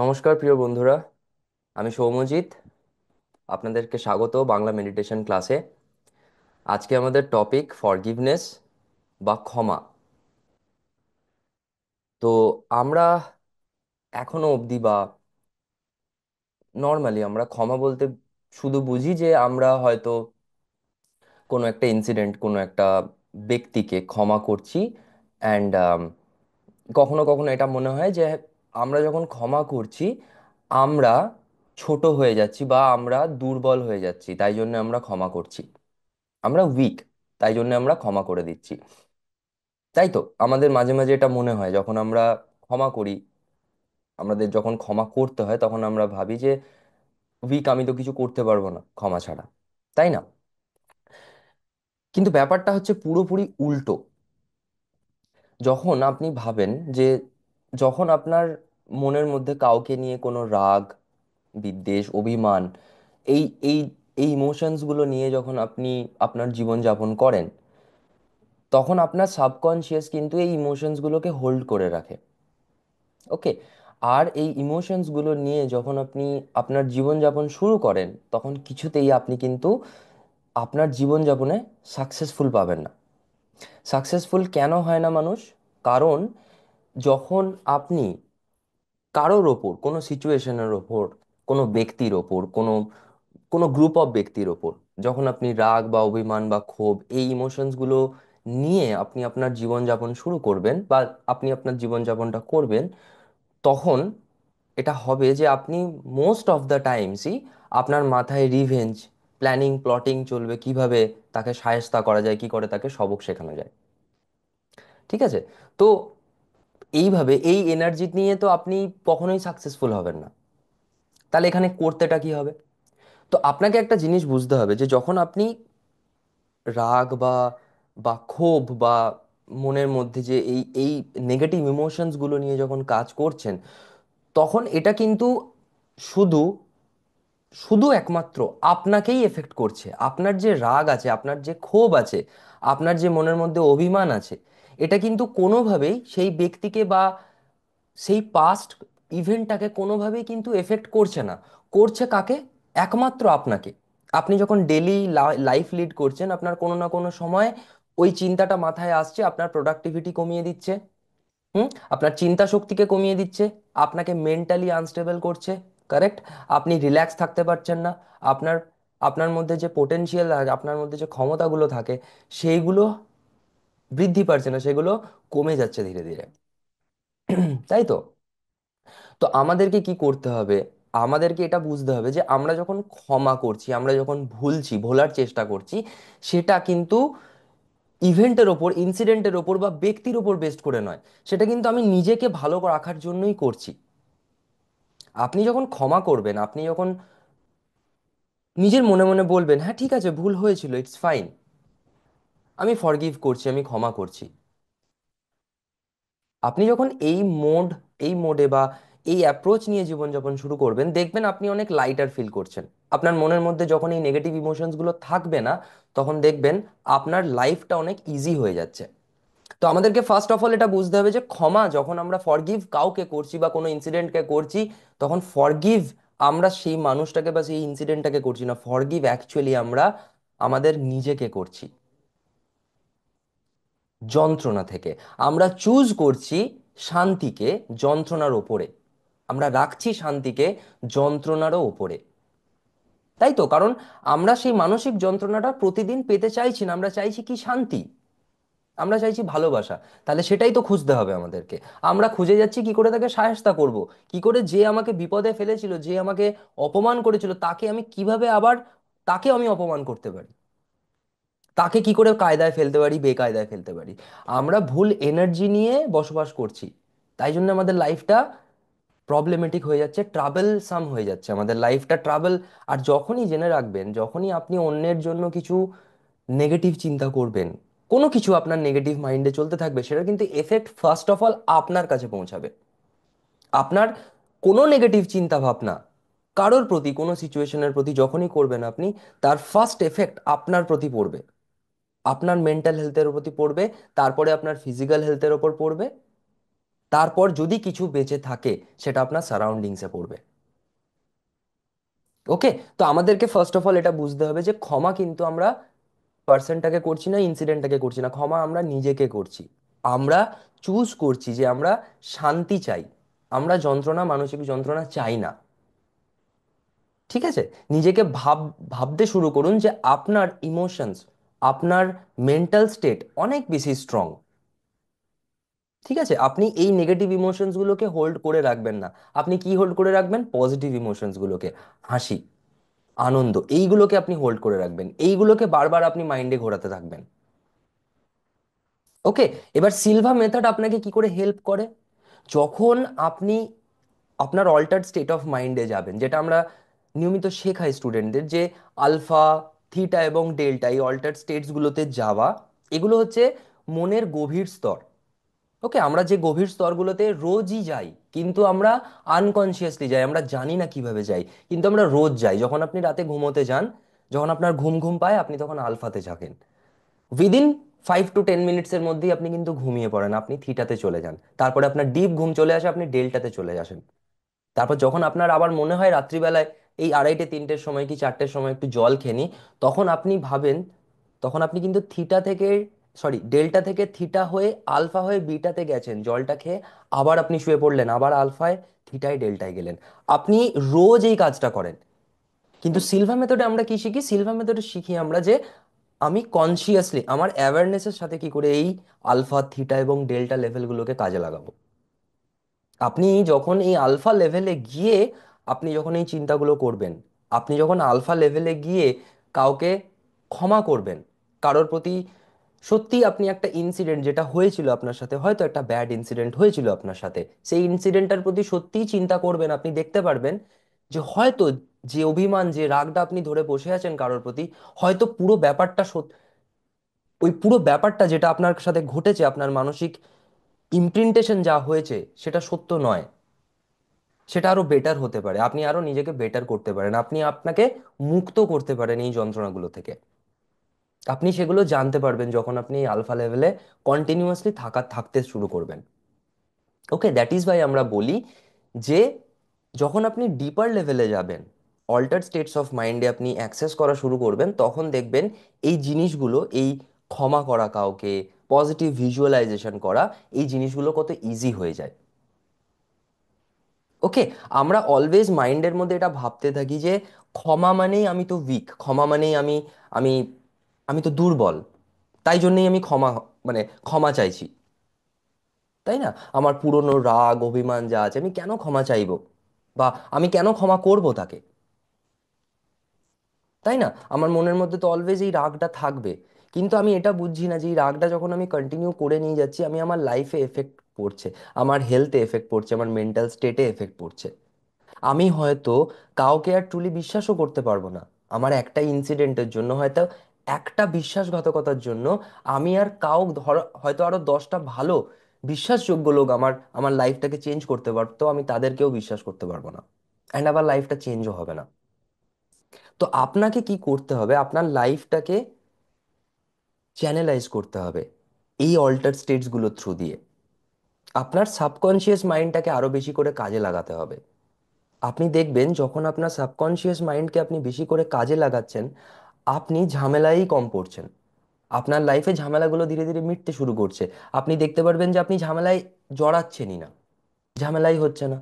নমস্কার প্রিয় বন্ধুরা, আমি সৌম্যজিৎ। আপনাদেরকে স্বাগত বাংলা মেডিটেশন ক্লাসে। আজকে আমাদের টপিক ফরগিভনেস বা ক্ষমা। তো আমরা এখনো অবধি বা নর্মালি আমরা ক্ষমা বলতে শুধু বুঝি যে আমরা হয়তো কোনো একটা ইনসিডেন্ট, কোনো একটা ব্যক্তিকে ক্ষমা করছি। অ্যান্ড কখনো কখনো এটা মনে হয় যে আমরা যখন ক্ষমা করছি আমরা ছোট হয়ে যাচ্ছি বা আমরা দুর্বল হয়ে যাচ্ছি, তাই জন্য আমরা ক্ষমা করছি। আমরা উইক, তাই জন্য আমরা ক্ষমা করে দিচ্ছি। তাই তো আমাদের মাঝে মাঝে এটা মনে হয় যখন আমরা ক্ষমা করি। আমাদের যখন ক্ষমা করতে হয় তখন আমরা ভাবি যে উইক, আমি তো কিছু করতে পারবো না ক্ষমা ছাড়া, তাই না? কিন্তু ব্যাপারটা হচ্ছে পুরোপুরি উল্টো। যখন আপনি ভাবেন যে যখন আপনার মনের মধ্যে কাউকে নিয়ে কোনো রাগ, বিদ্বেষ, অভিমান, এই এই এই ইমোশনস গুলো নিয়ে যখন আপনি আপনার জীবন যাপন করেন, তখন আপনার সাবকনশিয়াস কিন্তু এই ইমোশনস গুলোকে হোল্ড করে রাখে। ওকে। আর এই ইমোশনস গুলো নিয়ে যখন আপনি আপনার জীবনযাপন শুরু করেন তখন কিছুতেই আপনি কিন্তু আপনার জীবনযাপনে সাকসেসফুল পাবেন না। সাকসেসফুল কেন হয় না মানুষ? কারণ যখন আপনি কারোর ওপর, কোনো সিচুয়েশনের ওপর, কোনো ব্যক্তির ওপর, কোনো কোনো গ্রুপ অফ ব্যক্তির ওপর যখন আপনি রাগ বা অভিমান বা ক্ষোভ, এই ইমোশনসগুলো নিয়ে আপনি আপনার জীবনযাপন শুরু করবেন বা আপনি আপনার জীবনযাপনটা করবেন, তখন এটা হবে যে আপনি মোস্ট অফ দ্য টাইমসই আপনার মাথায় রিভেঞ্জ প্ল্যানিং, প্লটিং চলবে, কিভাবে তাকে শায়েস্তা করা যায়, কি করে তাকে সবক শেখানো যায়। ঠিক আছে? তো এইভাবে এই এনার্জি নিয়ে তো আপনি কখনোই সাকসেসফুল হবেন না। তাহলে এখানে করতেটা কি হবে? তো আপনাকে একটা জিনিস বুঝতে হবে যে যখন আপনি রাগ বা বা ক্ষোভ বা মনের মধ্যে যে এই এই নেগেটিভ ইমোশনস গুলো নিয়ে যখন কাজ করছেন, তখন এটা কিন্তু শুধু শুধু একমাত্র আপনাকেই এফেক্ট করছে। আপনার যে রাগ আছে, আপনার যে ক্ষোভ আছে, আপনার যে মনের মধ্যে অভিমান আছে, এটা কিন্তু কোনোভাবেই সেই ব্যক্তিকে বা সেই পাস্ট ইভেন্টটাকে কোনোভাবেই কিন্তু এফেক্ট করছে না। করছে কাকে? একমাত্র আপনাকে। আপনি যখন ডেলি লাইফ লিড করছেন, আপনার কোনো না কোনো সময় ওই চিন্তাটা মাথায় আসছে, আপনার প্রোডাক্টিভিটি কমিয়ে দিচ্ছে। হুম। আপনার চিন্তা শক্তিকে কমিয়ে দিচ্ছে, আপনাকে মেন্টালি আনস্টেবল করছে। কারেক্ট? আপনি রিল্যাক্স থাকতে পারছেন না। আপনার আপনার মধ্যে যে পোটেনশিয়াল, আপনার মধ্যে যে ক্ষমতাগুলো থাকে, সেইগুলো বৃদ্ধি পাচ্ছে না, সেগুলো কমে যাচ্ছে ধীরে ধীরে। তাই তো। তো আমাদেরকে কি করতে হবে? আমাদেরকে এটা বুঝতে হবে যে আমরা যখন ক্ষমা করছি, আমরা যখন ভুলছি, ভোলার চেষ্টা করছি, সেটা কিন্তু ইভেন্টের ওপর, ইনসিডেন্টের ওপর বা ব্যক্তির ওপর বেস্ট করে নয়। সেটা কিন্তু আমি নিজেকে ভালো রাখার জন্যই করছি। আপনি যখন ক্ষমা করবেন, আপনি যখন নিজের মনে মনে বলবেন হ্যাঁ ঠিক আছে, ভুল হয়েছিল, ইটস ফাইন, আমি ফরগিভ করছি, আমি ক্ষমা করছি, আপনি যখন এই মোডে বা এই অ্যাপ্রোচ নিয়ে জীবনযাপন শুরু করবেন, দেখবেন আপনি অনেক লাইটার ফিল করছেন। আপনার মনের মধ্যে যখন এই নেগেটিভ ইমোশনস গুলো থাকবে না, তখন দেখবেন আপনার লাইফটা অনেক ইজি হয়ে যাচ্ছে। তো আমাদেরকে ফার্স্ট অফ অল এটা বুঝতে হবে যে ক্ষমা যখন আমরা ফরগিভ কাউকে করছি বা কোনো ইনসিডেন্টকে করছি, তখন ফরগিভ আমরা সেই মানুষটাকে বা সেই ইনসিডেন্টটাকে করছি না। ফরগিভ অ্যাকচুয়ালি আমরা আমাদের নিজেকে করছি যন্ত্রণা থেকে। আমরা চুজ করছি শান্তিকে যন্ত্রণার ওপরে। আমরা রাখছি শান্তিকে যন্ত্রণারও ওপরে। তাই তো, কারণ আমরা সেই মানসিক যন্ত্রণাটা প্রতিদিন পেতে চাইছি না, আমরা চাইছি কি? শান্তি। আমরা চাইছি ভালোবাসা। তাহলে সেটাই তো খুঁজতে হবে আমাদেরকে। আমরা খুঁজে যাচ্ছি কি করে তাকে সায়স্তা করব, কি করে যে আমাকে বিপদে ফেলেছিল, যে আমাকে অপমান করেছিল, তাকে আমি কিভাবে আবার তাকেও আমি অপমান করতে পারি, তাকে কি করে কায়দায় ফেলতে পারি, বেকায়দায় ফেলতে পারি। আমরা ভুল এনার্জি নিয়ে বসবাস করছি। তাই জন্য আমাদের লাইফটা প্রবলেমেটিক হয়ে যাচ্ছে, ট্রাভেল সাম হয়ে যাচ্ছে আমাদের লাইফটা, ট্রাভেল। আর যখনই জেনে রাখবেন, যখনই আপনি অন্যের জন্য কিছু নেগেটিভ চিন্তা করবেন, কোনো কিছু আপনার নেগেটিভ মাইন্ডে চলতে থাকবে, সেটা কিন্তু এফেক্ট ফার্স্ট অফ অল আপনার কাছে পৌঁছাবে। আপনার কোনো নেগেটিভ চিন্তা ভাবনা কারোর প্রতি, কোনো সিচুয়েশনের প্রতি যখনই করবেন আপনি, তার ফার্স্ট এফেক্ট আপনার প্রতি পড়বে, আপনার মেন্টাল হেলথের প্রতি পড়বে, তারপরে আপনার ফিজিক্যাল হেলথের ওপর পড়বে, তারপর যদি কিছু বেঁচে থাকে সেটা আপনার সারাউন্ডিংসে পড়বে। ওকে। তো আমাদেরকে ফার্স্ট অফ অল এটা বুঝতে হবে যে ক্ষমা কিন্তু আমরা পার্সনটাকে করছি না, ইনসিডেন্টটাকে করছি না, ক্ষমা আমরা নিজেকে করছি। আমরা চুজ করছি যে আমরা শান্তি চাই, আমরা যন্ত্রণা, মানসিক যন্ত্রণা চাই না। ঠিক আছে। নিজেকে ভাবতে শুরু করুন যে আপনার ইমোশনস, আপনার মেন্টাল স্টেট অনেক বেশি স্ট্রং। ঠিক আছে। আপনি এই নেগেটিভ ইমোশনস গুলোকে হোল্ড করে রাখবেন না। আপনি কি হোল্ড করে রাখবেন? পজিটিভ ইমোশনস গুলোকে, হাসি, আনন্দ, এইগুলোকে আপনি হোল্ড করে রাখবেন, এইগুলোকে বারবার আপনি মাইন্ডে ঘোরাতে থাকবেন। ওকে। এবার সিলভা মেথড আপনাকে কি করে হেল্প করে? যখন আপনি আপনার অল্টার্ড স্টেট অফ মাইন্ডে যাবেন, যেটা আমরা নিয়মিত শেখাই স্টুডেন্টদের, যে আলফা, থিটা এবং ডেল্টা, এই অল্টার্ড স্টেটসগুলোতে যাওয়া, এগুলো হচ্ছে মনের গভীর স্তর। ওকে। আমরা যে গভীর স্তরগুলোতে রোজই যাই, কিন্তু আমরা আনকনসিয়াসলি যাই, আমরা জানি না কিভাবে যাই, কিন্তু আমরা রোজ যাই। যখন আপনি রাতে ঘুমোতে যান, যখন আপনার ঘুম ঘুম পায়, আপনি তখন আলফাতে থাকেন। উইদিন 5 to 10 মিনিটসের মধ্যেই আপনি কিন্তু ঘুমিয়ে পড়েন, আপনি থিটাতে চলে যান। তারপরে আপনার ডিপ ঘুম চলে আসে, আপনি ডেল্টাতে চলে আসেন। তারপর যখন আপনার আবার মনে হয় রাত্রিবেলায় এই আড়াইটে তিনটের সময় কি চারটের সময় একটু জল খেয়ে নিই, তখন আপনি ভাবেন, তখন আপনি কিন্তু থিটা থেকে, সরি, ডেল্টা থেকে থিটা হয়ে আলফা হয়ে বিটাতে গেছেন জলটা খেয়ে। আবার আপনি শুয়ে পড়লেন, আবার আলফায়, থিটায়, ডেল্টায় গেলেন। আপনি রোজ এই কাজটা করেন। কিন্তু সিলভা মেথডে আমরা কি শিখি? সিলভা মেথডে শিখি আমরা যে আমি কনসিয়াসলি আমার অ্যাওয়ারনেসের সাথে কি করে এই আলফা, থিটা এবং ডেল্টা লেভেলগুলোকে কাজে লাগাবো। আপনি যখন এই আলফা লেভেলে গিয়ে, আপনি যখন এই চিন্তাগুলো করবেন, আপনি যখন আলফা লেভেলে গিয়ে কাউকে ক্ষমা করবেন, কারোর প্রতি, সত্যি আপনি একটা ইনসিডেন্ট যেটা হয়েছিল আপনার সাথে, হয়তো একটা ব্যাড ইনসিডেন্ট হয়েছিল আপনার সাথে, সেই ইনসিডেন্টটার প্রতি সত্যিই চিন্তা করবেন, আপনি দেখতে পারবেন যে হয়তো যে অভিমান, যে রাগটা আপনি ধরে বসে আছেন কারোর প্রতি, হয়তো পুরো ব্যাপারটা ওই পুরো ব্যাপারটা যেটা আপনার সাথে ঘটেছে, আপনার মানসিক ইমপ্রিন্টেশন যা হয়েছে, সেটা সত্য নয়। সেটা আরো বেটার হতে পারে, আপনি আরো নিজেকে বেটার করতে পারেন, আপনি আপনাকে মুক্ত করতে পারেন এই যন্ত্রণাগুলো থেকে। আপনি সেগুলো জানতে পারবেন যখন আপনি এই আলফা লেভেলে কন্টিনিউয়াসলি থাকতে শুরু করবেন। ওকে। দ্যাট ইজ ভাই আমরা বলি যে যখন আপনি ডিপার লেভেলে যাবেন, অল্টার স্টেটস অফ মাইন্ডে আপনি অ্যাক্সেস করা শুরু করবেন, তখন দেখবেন এই জিনিসগুলো, এই ক্ষমা করা কাউকে, পজিটিভ ভিজুয়ালাইজেশন করা, এই জিনিসগুলো কত ইজি হয়ে যায়। ওকে। আমরা অলওয়েজ মাইন্ডের মধ্যে এটা ভাবতে থাকি যে ক্ষমা মানেই আমি তো উইক, ক্ষমা মানেই আমি আমি তো দুর্বল, তাই জন্যই আমি মানে ক্ষমা চাইছি। তাই না? আমার পুরনো রাগ অভিমান যা আছে, আমি কেন ক্ষমা চাইবো, বা আমি কেন ক্ষমা করব তাকে? তাই না? আমার মনের মধ্যে তো অলওয়েজ এই রাগটা থাকবে। কিন্তু আমি এটা বুঝছি না যে এই রাগটা যখন আমি কন্টিনিউ করে নিয়ে যাচ্ছি, আমি আমার লাইফে এফেক্ট পড়ছে, আমার হেলথে এফেক্ট পড়ছে, আমার মেন্টাল স্টেটে এফেক্ট পড়ছে। আমি হয়তো কাউকে আর ট্রুলি বিশ্বাসও করতে পারবো না। আমার একটা ইনসিডেন্টের জন্য, হয়তো একটা বিশ্বাসঘাতকতার জন্য, আমি আর হয়তো আরো 10টা ভালো বিশ্বাসযোগ্য লোক আমার আমার লাইফটাকে চেঞ্জ করতে পারতো, আমি তাদেরকেও বিশ্বাস করতে পারবো না। অ্যান্ড আবার লাইফটা চেঞ্জও হবে না। তো আপনাকে কি করতে হবে? আপনার লাইফটাকে চ্যানেলাইজ করতে হবে এই অল্টার স্টেটসগুলোর থ্রু দিয়ে। আপনার সাবকনশিয়াস মাইন্ডটাকে আরো বেশি করে কাজে লাগাতে হবে। আপনি দেখবেন যখন আপনার সাবকনশিয়াস মাইন্ডকে আপনি বেশি করে কাজে লাগাচ্ছেন, আপনি ঝামেলাই কম পড়ছেন। আপনার লাইফে ঝামেলাগুলো ধীরে ধীরে মিটতে শুরু করছে। আপনি দেখতে পারবেন যে আপনি ঝামেলায় জড়াচ্ছেনই না, ঝামেলাই হচ্ছে না।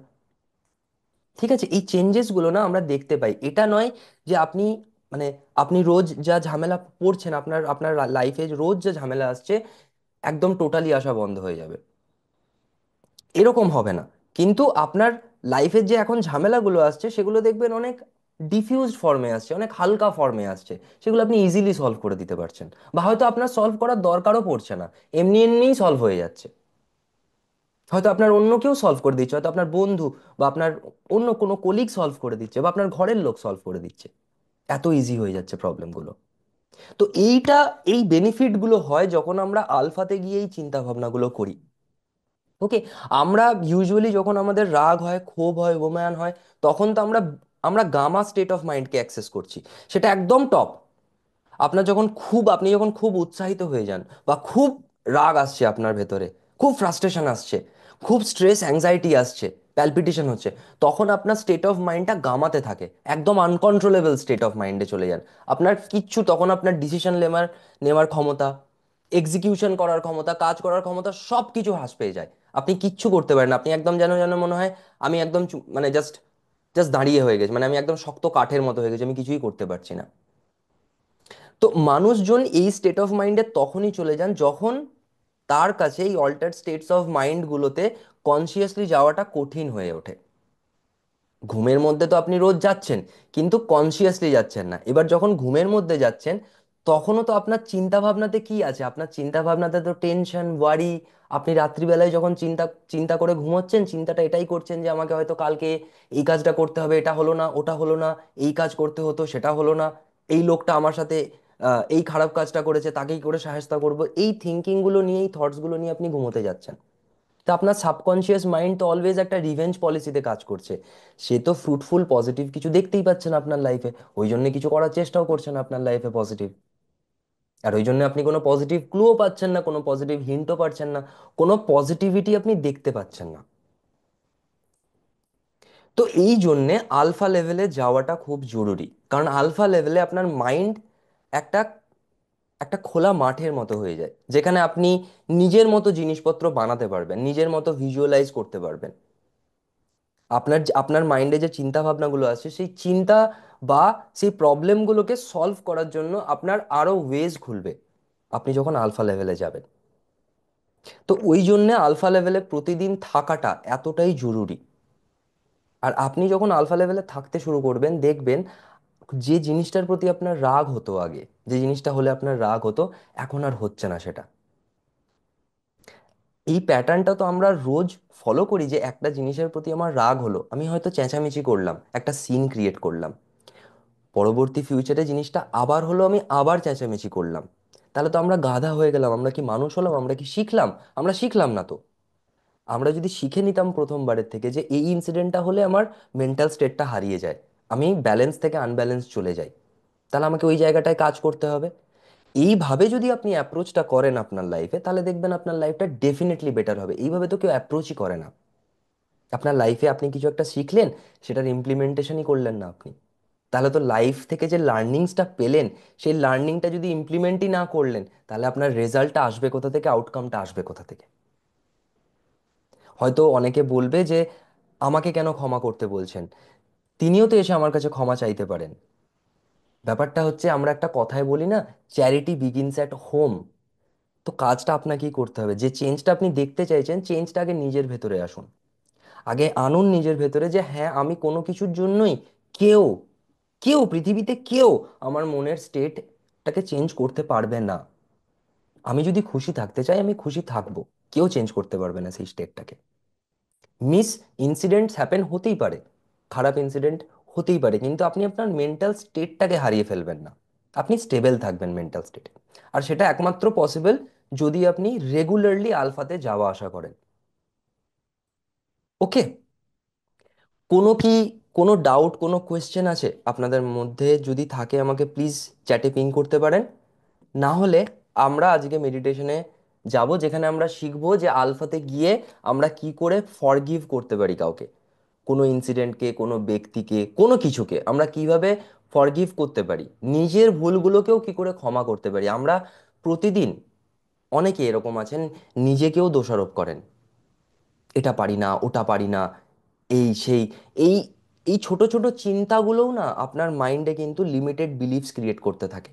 ঠিক আছে। এই চেঞ্জেসগুলো না আমরা দেখতে পাই। এটা নয় যে আপনি, মানে আপনি রোজ যা ঝামেলা পড়ছেন, আপনার আপনার লাইফে রোজ যা ঝামেলা আসছে, একদম টোটালি আসা বন্ধ হয়ে যাবে, এরকম হবে না। কিন্তু আপনার লাইফের যে এখন ঝামেলাগুলো আসছে, সেগুলো দেখবেন অনেক ডিফিউজড ফর্মে আসছে, অনেক হালকা ফর্মে আসছে। সেগুলো আপনি ইজিলি সলভ করে দিতে পারছেন, বা হয়তো আপনার সলভ করার দরকারও পড়ছে না, এমনি এমনিই সলভ হয়ে যাচ্ছে। হয়তো আপনার অন্য কেউ সলভ করে দিচ্ছে, হয়তো আপনার বন্ধু বা আপনার অন্য কোনো কলিগ সলভ করে দিচ্ছে, বা আপনার ঘরের লোক সলভ করে দিচ্ছে। এত ইজি হয়ে যাচ্ছে প্রবলেমগুলো। তো এই বেনিফিটগুলো হয় যখন আমরা আলফাতে গিয়ে এই চিন্তা ভাবনাগুলো করি। ওকে। আমরা ইউজুয়ালি যখন আমাদের রাগ হয়, ক্ষোভ হয়, অভিমান হয়, তখন তো আমরা আমরা গামা স্টেট অফ মাইন্ডকে অ্যাক্সেস করছি। সেটা একদম টপ। আপনি যখন খুব উৎসাহিত হয়ে যান, বা খুব রাগ আসছে আপনার ভেতরে, খুব ফ্রাস্ট্রেশন আসছে, খুব স্ট্রেস অ্যাংজাইটি আসছে, প্যালপিটেশন হচ্ছে, তখন আপনার স্টেট অফ মাইন্ডটা গামাতে থাকে, একদম আনকন্ট্রোলেবল স্টেট অফ মাইন্ডে চলে যান। আপনার কিচ্ছু, তখন আপনার ডিসিশন নেওয়ার নেওয়ার ক্ষমতা, এক্সিকিউশন করার ক্ষমতা, কাজ করার ক্ষমতা সব কিছু হ্রাস পেয়ে যায়। আপনি কিচ্ছু করতে পারেন না, আপনি একদম যেন যেন মনে হয় আমি একদম মানে জাস্ট জাস্ট দাঁড়িয়ে হয়ে গেছি, মানে আমি একদম শক্ত কাঠের মতো হয়ে গেছি, আমি কিছুই করতে পারছি না। তো মানুষজন এই স্টেট অফ মাইন্ডে তখনই চলে যান যখন তার কাছে এই অল্টার্ড স্টেটস অফ মাইন্ডগুলোতে কনসিয়াসলি যাওয়াটা কঠিন হয়ে ওঠে। ঘুমের মধ্যে তো আপনি রোজ যাচ্ছেন, কিন্তু কনসিয়াসলি যাচ্ছেন না। এবার যখন ঘুমের মধ্যে যাচ্ছেন, তখনও তো আপনার চিন্তা ভাবনাতে কি আছে? আপনার চিন্তা ভাবনাতে তো টেনশন, ওয়ারি। আপনি রাত্রিবেলায় যখন চিন্তা চিন্তা করে ঘুমোচ্ছেন, চিন্তাটা এটাই করছেন যে আমাকে হয়তো কালকে এই কাজটা করতে হবে, এটা হলো না, ওটা হলো না, এই কাজ করতে হতো, সেটা হলো না, এই লোকটা আমার সাথে এই খারাপ কাজটা করেছে, তাকেই করে সাহায্য করব, এই থিঙ্কিংগুলো নিয়ে, এই থটসগুলো নিয়ে আপনি ঘুমোতে যাচ্ছেন। তো আপনার সাবকনশিয়াস মাইন্ড তো অলওয়েজ একটা রিভেঞ্জ পলিসিতে কাজ করছে। সে তো ফ্রুটফুল পজিটিভ কিছু দেখতেই পাচ্ছেন আপনার লাইফে, ওই জন্য কিছু করার চেষ্টাও করছেন আপনার লাইফে পজিটিভ। আর ওই জন্য আপনি কোনো পজিটিভ ক্লুও পাচ্ছেন না, কোনো পজিটিভ হিন্টও পাচ্ছেন না, কোনো পজিটিভিটি আপনি দেখতে পাচ্ছেন না। তো এই জন্যে আলফা লেভেলে যাওয়াটা খুব জরুরি, কারণ আলফা লেভেলে আপনার মাইন্ড একটা একটা খোলা মাঠের মতো হয়ে যায়, যেখানে আপনি নিজের মতো জিনিসপত্র বানাতে পারবেন, নিজের মতো ভিজুয়ালাইজ করতে পারবেন। আপনার আপনার মাইন্ডে যে চিন্তা ভাবনাগুলো আছে, সেই চিন্তা বা সেই প্রবলেমগুলোকে সলভ করার জন্য আপনার আরো ওয়েজ খুলবে আপনি যখন আলফা লেভেলে যাবেন। তো ওই জন্যে আলফা লেভেলে প্রতিদিন থাকাটা এতটাই জরুরি। আর আপনি যখন আলফা লেভেলে থাকতে শুরু করবেন, দেখবেন যে জিনিসটার প্রতি আপনার রাগ হতো আগে, যে জিনিসটা হলে আপনার রাগ হতো, এখন আর হচ্ছে না সেটা। এই প্যাটার্নটা তো আমরা রোজ ফলো করি, যে একটা জিনিসের প্রতি আমার রাগ হলো, আমি হয়তো চেঁচামেচি করলাম, একটা সিন ক্রিয়েট করলাম, পরবর্তী ফিউচারে জিনিসটা আবার হলো, আমি আবার চেঁচামেচি করলাম। তাহলে তো আমরা গাধা হয়ে গেলাম, আমরা কি মানুষ হলাম? আমরা কি শিখলাম? আমরা শিখলাম না তো। আমরা যদি শিখে নিতাম প্রথমবারের থেকে যে এই ইনসিডেন্টটা হলে আমার মেন্টাল স্টেটটা হারিয়ে যায়, আমি ব্যালেন্স থেকে আনব্যালেন্স চলে যাই, তাহলে আমাকে ওই জায়গাটায় কাজ করতে হবে। এইভাবে যদি আপনি অ্যাপ্রোচটা করেন আপনার লাইফে, তাহলে দেখবেন আপনার লাইফটা ডেফিনেটলি বেটার হবে। এইভাবে তো কেউ অ্যাপ্রোচই করে না। আপনার লাইফে আপনি কিছু একটা শিখলেন, সেটার ইমপ্লিমেন্টেশনই করলেন না আপনি, তাহলে তো লাইফ থেকে যে লার্নিংসটা পেলেন, সেই লার্নিংটা যদি ইমপ্লিমেন্টই না করলেন, তাহলে আপনার রেজাল্টটা আসবে কোথা থেকে, আউটকামটা আসবে কোথা থেকে? হয়তো অনেকে বলবে যে আমাকে কেন ক্ষমা করতে বলছেন, তিনিও তো এসে আমার কাছে ক্ষমা চাইতে পারেন। ব্যাপারটা হচ্ছে, আমরা একটা কথায় বলি না, চ্যারিটি বিগিনস অ্যাট হোম। তো কাজটা আপনাকেই করতে হবে, যে চেঞ্জটা আপনি দেখতে চাইছেন, চেঞ্জটা আগে নিজের ভেতরে আসুন। আগে আনুন নিজের ভেতরে যে হ্যাঁ, আমি কোনো কিছুর জন্যই, কেউ কেউ পৃথিবীতে কেউ আমার মনের স্টেটটাকে চেঞ্জ করতে পারবে না। আমি যদি খুশি থাকতে চাই, আমি খুশি থাকবো, কেউ চেঞ্জ করতে পারবে না সেই স্টেটটাকে। মিস ইনসিডেন্টস হ্যাপেন, হতেই পারে, খারাপ ইনসিডেন্ট হতেই পারে, কিন্তু আপনি আপনার মেন্টাল স্টেটটাকে হারিয়ে ফেলবেন না। আপনি স্টেবল থাকবেন মেন্টাল স্টেটে। আর সেটা একমাত্র পসিবল যদি আপনি রেগুলারলি আলফাতে যাওয়া আসা করেন। ওকে? কোনো কি, কোনো ডাউট, কোনো কোয়েশ্চেন আছে আপনাদের মধ্যে? যদি থাকে আমাকে প্লিজ চ্যাটে পিং করতে পারেন। না হলে আমরা আজকে মেডিটেশনে যাব, যেখানে আমরা শিখবো যে আলফাতে গিয়ে আমরা কি করে ফরগিভ করতে পারি কাউকে, কোনো ইনসিডেন্টকে, কোনো ব্যক্তিকে, কোনো কিছুকে আমরা কিভাবে ফরগিভ করতে পারি, নিজের ভুলগুলোকেও কি করে ক্ষমা করতে পারি। আমরা প্রতিদিন, অনেকে এরকম আছেন, নিজেকেও দোষারোপ করেন, এটা পারি না, ওটা পারি না, এই সেই, এই এই ছোট ছোট চিন্তাগুলোও না আপনার মাইন্ডে কিন্তু লিমিটেড বিলিফস ক্রিয়েট করতে থাকে।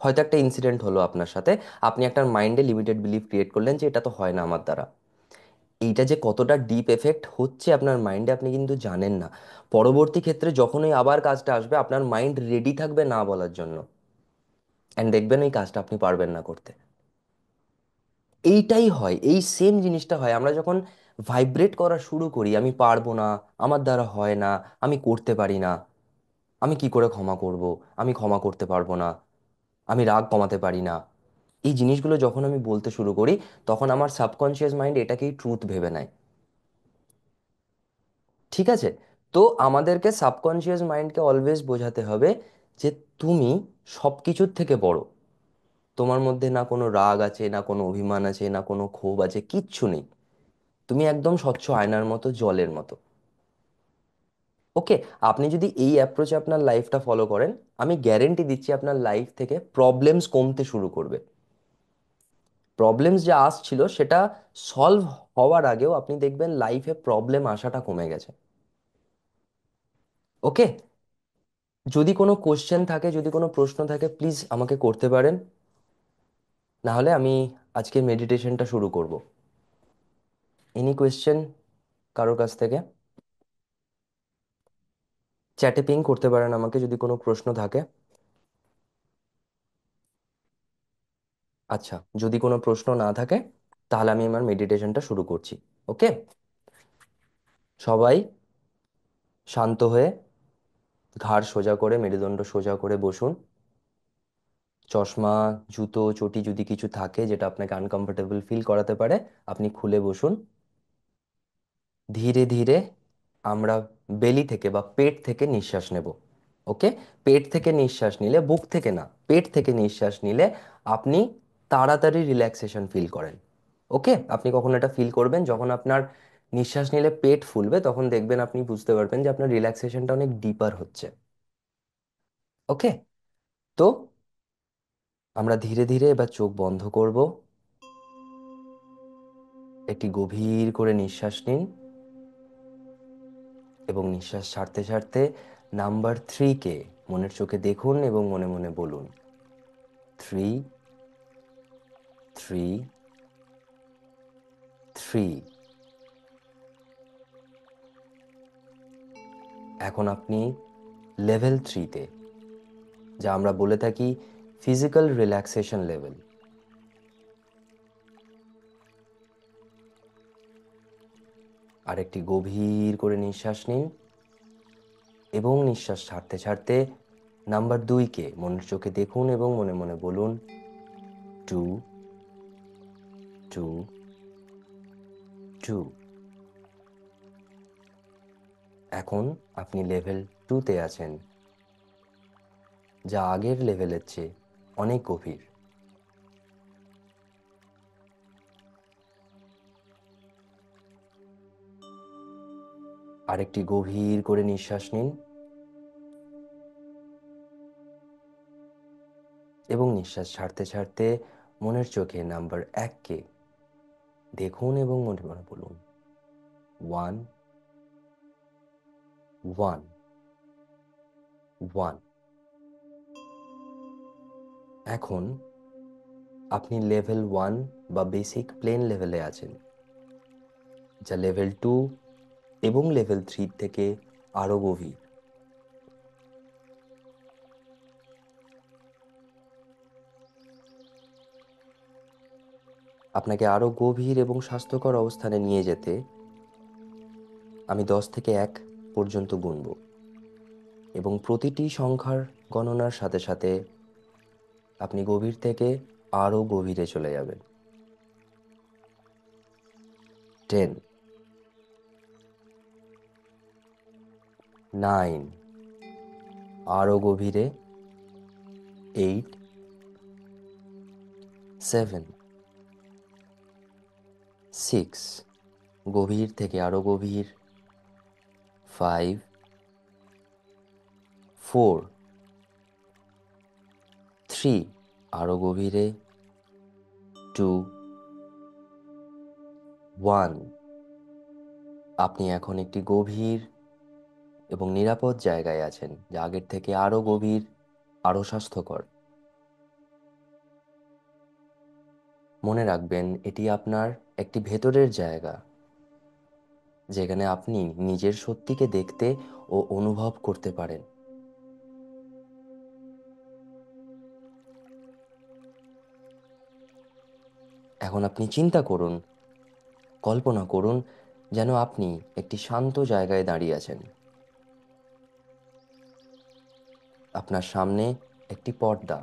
হয়তো একটা ইনসিডেন্ট হলো আপনার সাথে, আপনি একটা মাইন্ডে লিমিটেড বিলিফ ক্রিয়েট করলেন যে এটা তো হয় না আমার দ্বারা। এইটা যে কতটা ডিপ এফেক্ট হচ্ছে আপনার মাইন্ডে আপনি কিন্তু জানেন না। পরবর্তী ক্ষেত্রে যখনই আবার কাজটা আসবে, আপনার মাইন্ড রেডি থাকবে না বলার জন্য, অ্যান্ড দেখবেন ওই কাজটা আপনি পারবেন না করতে। এইটাই হয়, এই সেম জিনিসটা হয় আমরা যখন ভাইব্রেট করা শুরু করি, আমি পারবো না, আমার দ্বারা হয় না, আমি করতে পারি না, আমি কি করে ক্ষমা করব, আমি ক্ষমা করতে পারবো না, আমি রাগ কমাতে পারি না। এই জিনিসগুলো যখন আমি বলতে শুরু করি, তখন আমার সাবকনশিয়াস মাইন্ড এটাকেই ট্রুথ ভেবে নেয়। ঠিক আছে? তো আমাদেরকে সাবকনশিয়াস মাইন্ডকে অলওয়েজ বোঝাতে হবে যে তুমি সব কিছুর থেকে বড়। তোমার মধ্যে না কোনো রাগ আছে, না কোনো অভিমান আছে, না কোনো ক্ষোভ আছে, কিচ্ছু নেই। তুমি একদম স্বচ্ছ আয়নার মতো, জলের মতো। ওকে। আপনি যদি এই অ্যাপ্রোচে আপনার লাইফটা ফলো করেন, আমি গ্যারেন্টি দিচ্ছি আপনার লাইফ থেকে প্রবলেমস কমতে শুরু করবে। প্রবলেমস যা আসছিল সেটা সলভ হওয়ার আগেও আপনি দেখবেন লাইফে প্রবলেম আসাটা কমে গেছে। ওকে। যদি কোনো কোশ্চেন থাকে, যদি কোনো প্রশ্ন থাকে, প্লিজ আমাকে করতে পারেন। না হলে আমি আজকে মেডিটেশনটা শুরু করব। এনি কোয়েশ্চেন কারোর কাছ থেকে? চ্যাটে পিং করতে পারেন আমাকে যদি কোনো প্রশ্ন থাকে। আচ্ছা, যদি কোনো প্রশ্ন না থাকে তাহলে আমি আমার মেডিটেশনটা শুরু করছি। ওকে। সবাই শান্ত হয়ে ঘাড় সোজা করে, মেরুদণ্ড সোজা করে বসুন। চশমা, জুতো, চটি যদি কিছু থাকে যেটা আপনাকে আনকমফোর্টেবল ফিল করাতে পারে, আপনি খুলে বসুন। ধীরে ধীরে আমরা বেলি থেকে বা পেট থেকে নিঃশ্বাস নেব। ওকে। পেট থেকে নিঃশ্বাস নিলে, বুক থেকে না, পেট থেকে নিঃশ্বাস নিলে আপনি তাড়াতাড়ি রিল্যাক্সেশন ফিল করেন। ওকে। আপনি কখন এটা ফিল করবেন, যখন আপনার নিঃশ্বাস নিলে পেট ফুলবে, তখন দেখবেন, আপনি বুঝতে পারবেন যে আপনার রিল্যাক্সেশনটা অনেক ডিপার হচ্ছে। ওকে। তো আমরা ধীরে ধীরে এবার চোখ বন্ধ করব। একটি গভীর করে নিঃশ্বাস নিন এবং নিঃশ্বাস ছাড়তে ছাড়তে নাম্বার 3 কে মনের চোখে দেখুন এবং মনে মনে বলুন, 3, 3, 3। এখন আপনি লেভেল 3-তে, যা আমরা বলে থাকি ফিজিক্যাল রিল্যাক্সেশন লেভেল। আরেকটি গভীর করে নিঃশ্বাস নিন এবং নিঃশ্বাস ছাড়তে ছাড়তে নাম্বার 2 কে মনের চোখে দেখুন এবং মনে মনে বলুন, 2, 2, 2। এখন আপনি লেভেল 2-তে আছেন, যা আগের লেভেলের চেয়ে অনেক গভীর। আরেকটি গভীর করে নিঃশ্বাস নিন এবং নিঃশ্বাস ছাড়তে ছাড়তে মনের চোখে নাম্বার 1 কে দেখুন এবং মনে মনে বলুন, 1, 1, 1। এখন আপনি লেভেল 1 বা বেসিক প্লেন লেভেলে আছেন, যা লেভেল 2 এবং লেভেল 3 থেকে আরো গভীর। আপনাকে আরো গভীর এবং স্বাস্থ্যকর অবস্থানে নিয়ে যেতে আমি 10 থেকে 1 পর্যন্ত গুনব এবং প্রতিটি সংখ্যার গণনার সাথে সাথে আপনি গভীর থেকে আরো গভীরে চলে যাবেন। 10, 9, আরো গভীরে, 8, 7, 6, গভীর থেকে আরো গভীর, 5, 4, 3, আরো গভীরে, 2, 1। আপনি এখন একটি গভীর এবং নিরাপদ জায়গায় আছেন, যা আগের থেকে আরো গভীর, আরো স্বাস্থ্যকর। মনে রাখবেন, এটি আপনার একটি ভেতরের জায়গা, যেখানে আপনি নিজের সত্যিকে দেখতে ও অনুভব করতে পারেন। এখন আপনি চিন্তা করুন, কল্পনা করুন যেন আপনি একটি শান্ত জায়গায় দাঁড়িয়ে আছেন। আপনার সামনে একটি পর্দা।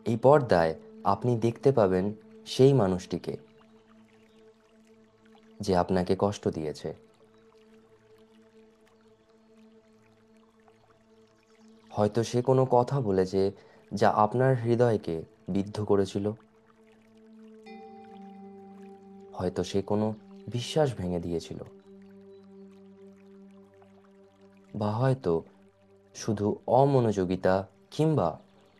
এই পর্দায় আপনি দেখতে পাবেন সেই মানুষটিকে যে আপনাকে কষ্ট দিয়েছে। হয়তো সে কোনো কথা বলেছে যা আপনার হৃদয়কে বিদ্ধ করেছিল। হয়তো সে কোনো বিশ্বাস ভেঙে দিয়েছিল, বা হয়তো শুধু অমনোযোগিতা কিংবা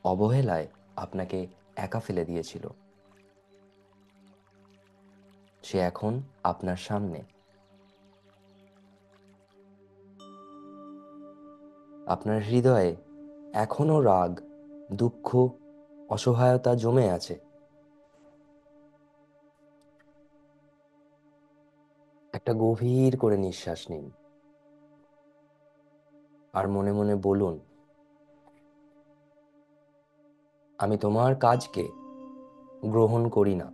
অবহেলায় আপনাকে একা ফেলে দিয়েছিল। সে এখন আপনার সামনে। আপনার হৃদয়ে এখনো রাগ, দুঃখ, অসহায়তা জমে আছে। একটা গভীর করে নিঃশ্বাস নিন আর মনে মনে বলুন, আমি তোমার কাজকে গ্রহণ করি না,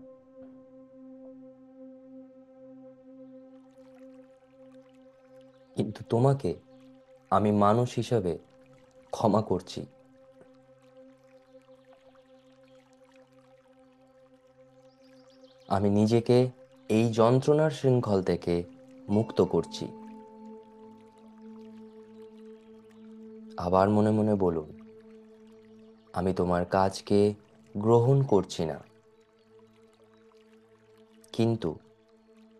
কিন্তু তোমাকে আমি মানুষ হিসেবে ক্ষমা করছি। আমি নিজেকে এই যন্ত্রণার শৃঙ্খল থেকে মুক্ত করছি। আবার মনে মনে বলুন, আমি তোমার কাজকে গ্রহণ করছি না, কিন্তু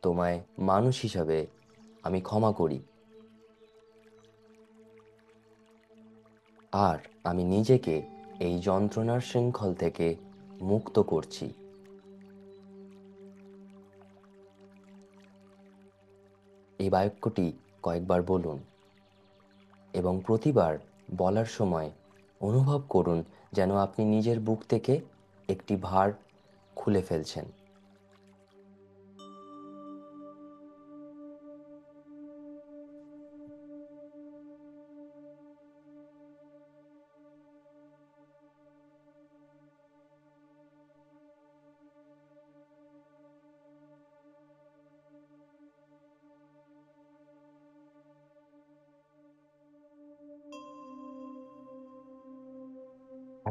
তোমায় মানুষ হিসাবে আমি ক্ষমা করি। আর আমি নিজেকে এই যন্ত্রণার শৃঙ্খল থেকে মুক্ত করছি। এই বাক্যটি কয়েকবার বলুন, এবং প্রতিবার বলার সময় অনুভব করুন যেন আপনি নিজের বুক থেকে একটি ভার খুলে ফেলছেন।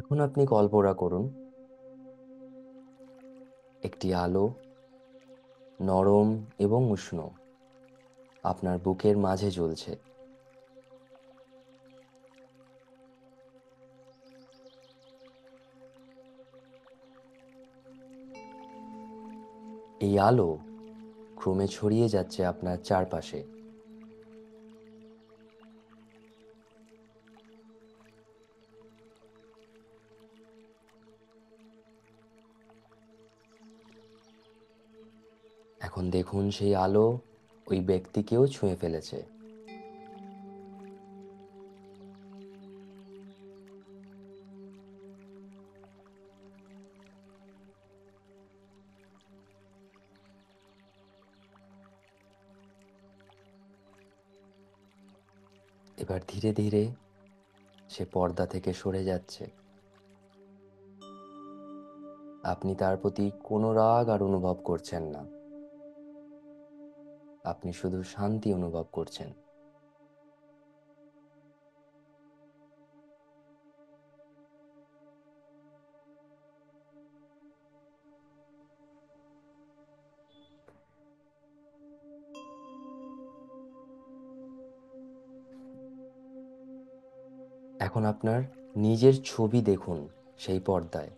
এখন আপনি কল্পনা করুন, একটি আলো, নরম এবং উষ্ণ, আপনার বুকের মাঝে জ্বলছে। এই আলো ক্রমে ছড়িয়ে যাচ্ছে আপনার চারপাশে। এখন দেখুন সেই আলো ওই ব্যক্তিকেও ছুঁয়ে ফেলেছে। এবার ধীরে ধীরে সে পর্দা থেকে সরে যাচ্ছে। আপনি তার প্রতি কোনো রাগ আর অনুভব করছেন না, আপনি শুধু শান্তি অনুভব করছেন। এখন আপনার নিজের ছবি দেখুন সেই পর্দায়।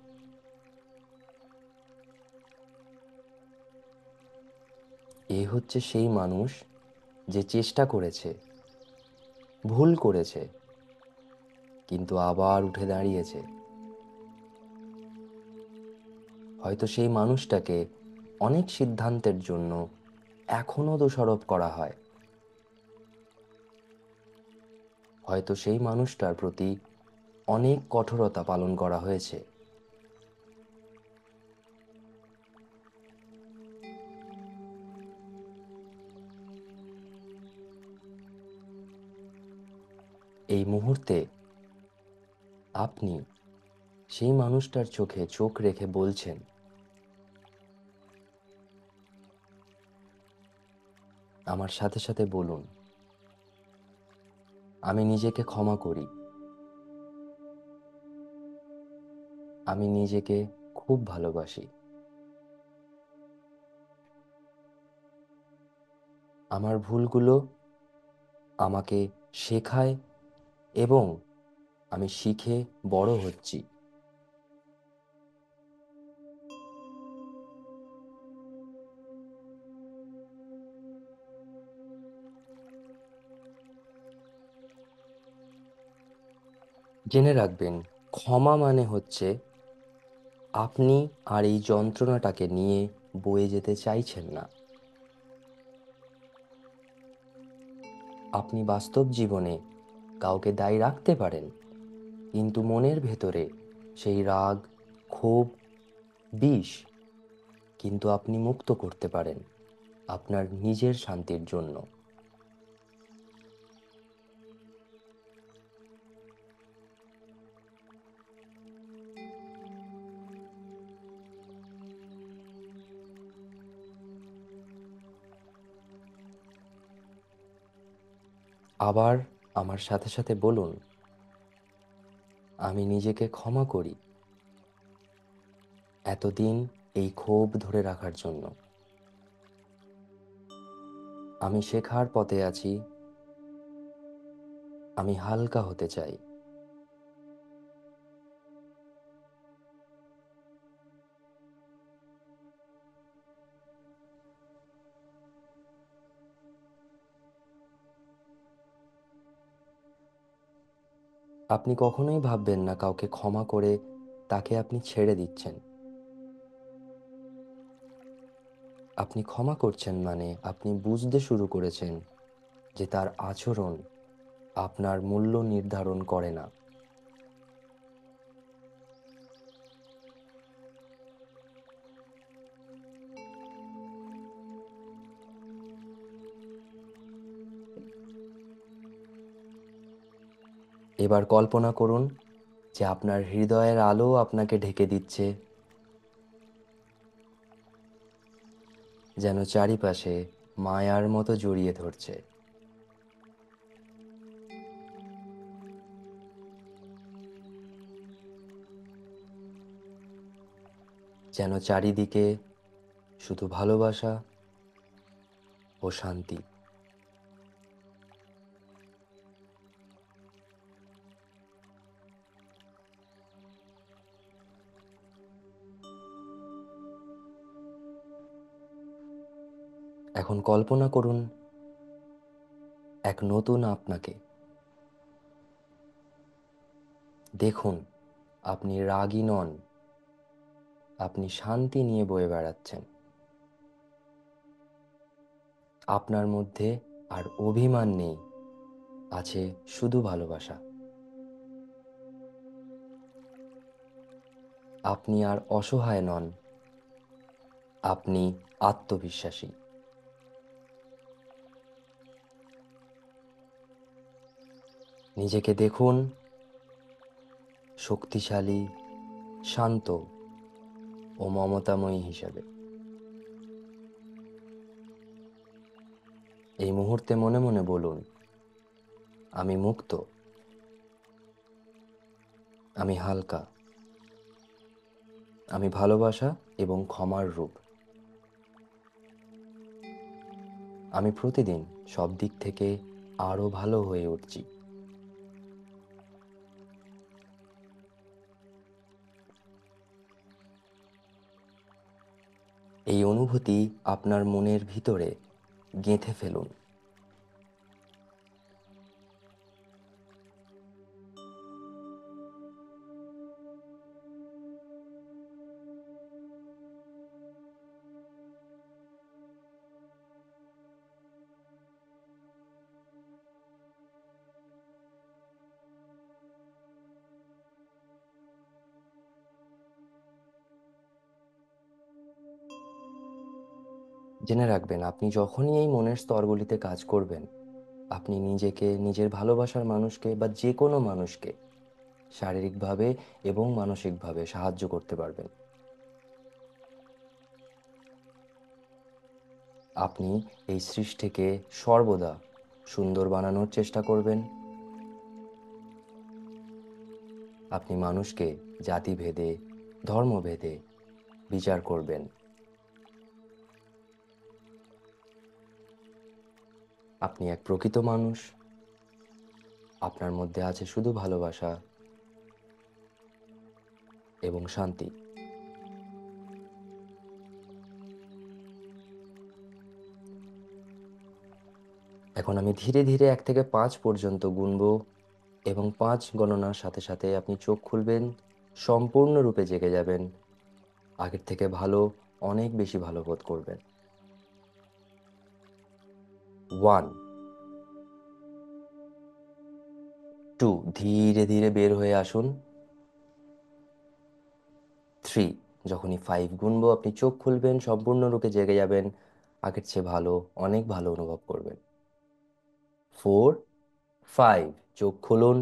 এ হচ্ছে সেই মানুষ যে চেষ্টা করেছে, ভুল করেছে, কিন্তু আবার উঠে দাঁড়িয়েছে। হয়তো সেই মানুষটাকে অনেক সিদ্ধান্তের জন্য এখনো দোষারোপ করা হয়। হয়তো সেই মানুষটার প্রতি অনেক কঠোরতা পালন করা হয়েছে। এই মুহূর্তে আপনি সেই মানুষটার চোখে চোখ রেখে বলছেন, আমার সাথে সাথে বলুন, আমি নিজেকে ক্ষমা করি। আমি নিজেকে খুব ভালোবাসি। আমার ভুলগুলো আমাকে শেখায়, এবং আমি শিখে বড় হচ্ছি। জেনে রাখবেন, ক্ষমা মানে হচ্ছে আপনি আর এই যন্ত্রণাটাকে নিয়ে বয়ে যেতে চাইছেন না। আপনি বাস্তব জীবনে কাউকে দায়ী রাখতে পারেন, কিন্তু মনের ভেতরে সেই রাগ, ক্ষোভ, বিষ কিন্তু আপনি মুক্ত করতে পারেন আপনার নিজের শান্তির জন্য। আবার আমার সাথে সাথে বলুন, আমি নিজেকে ক্ষমা করি এতদিন এই ক্ষোভ ধরে রাখার জন্য। আমি শেখার পথে আছি, আমি হালকা হতে চাই। আপনি কখনোই ভাববেন না কাউকে ক্ষমা করে তাকে আপনি ছেড়ে দিচ্ছেন। আপনি ক্ষমা করছেন মানে আপনি বুঝতে শুরু করেছেন যে তার আচরণ আপনার মূল্য নির্ধারণ করে না। এবার কল্পনা করুন যে আপনার হৃদয়ের আলো আপনাকে ঢেকে দিচ্ছে, যেন চারিপাশে মায়ার মতো জড়িয়ে ধরছে। যেন চারিদিকে শুধু ভালোবাসা ও শান্তি। এখন কল্পনা করুন এক নতুন আপনাকে। দেখুন, আপনি রাগী নন, আপনি শান্তি নিয়ে বয়ে বেড়াচ্ছেন। আপনার মধ্যে আর অভিমান নেই, আছে শুধু ভালোবাসা। আপনি আর অসহায় নন, আপনি আত্মবিশ্বাসী। নিজেকে দেখুন শক্তিশালী, শান্ত ও মমতাময়ী হিসাবে। এই মুহূর্তে মনে মনে বলুন, আমি মুক্ত, আমি হালকা, আমি ভালোবাসা এবং ক্ষমার রূপ। আমি প্রতিদিন সব দিক থেকে আরো ভালো হয়ে উঠছি। এই অনুভূতি আপনার মনের ভিতরে গেঁথে ফেলুন। জেনে রাখবেন, আপনি যখনই এই মনের স্তরগুলিতে কাজ করবেন, আপনি নিজেকে, নিজের ভালোবাসার মানুষকে বা যে কোনো মানুষকে শারীরিকভাবে এবং মানসিকভাবে সাহায্য করতে পারবেন। আপনি এই সৃষ্টিকে সর্বদা সুন্দর বানানোর চেষ্টা করবেন। আপনি মানুষকে জাতিভেদে, ধর্মভেদে বিচার করবেন। আপনি এক প্রকৃত মানুষ, আপনার মধ্যে আছে শুধু ভালোবাসা এবং শান্তি। এখন আমি ধীরে ধীরে 1 থেকে 5 পর্যন্ত গুনবো এবং 5 গণনার সাথে সাথে আপনি চোখ খুলবেন, সম্পূর্ণরূপে জেগে যাবেন, আগের থেকে ভালো, অনেক বেশি ভালো বোধ করবেন। 1, 2, ধীরে ধীরে বের হয়ে আসুন। 3, যখনই 5 গুনবো আপনি চোখ খুলবেন, সম্পূর্ণরূপে জেগে যাবেন, আগের চেয়ে ভালো, অনেক ভালো অনুভব করবেন। 4, 5, চোখ খুলুন,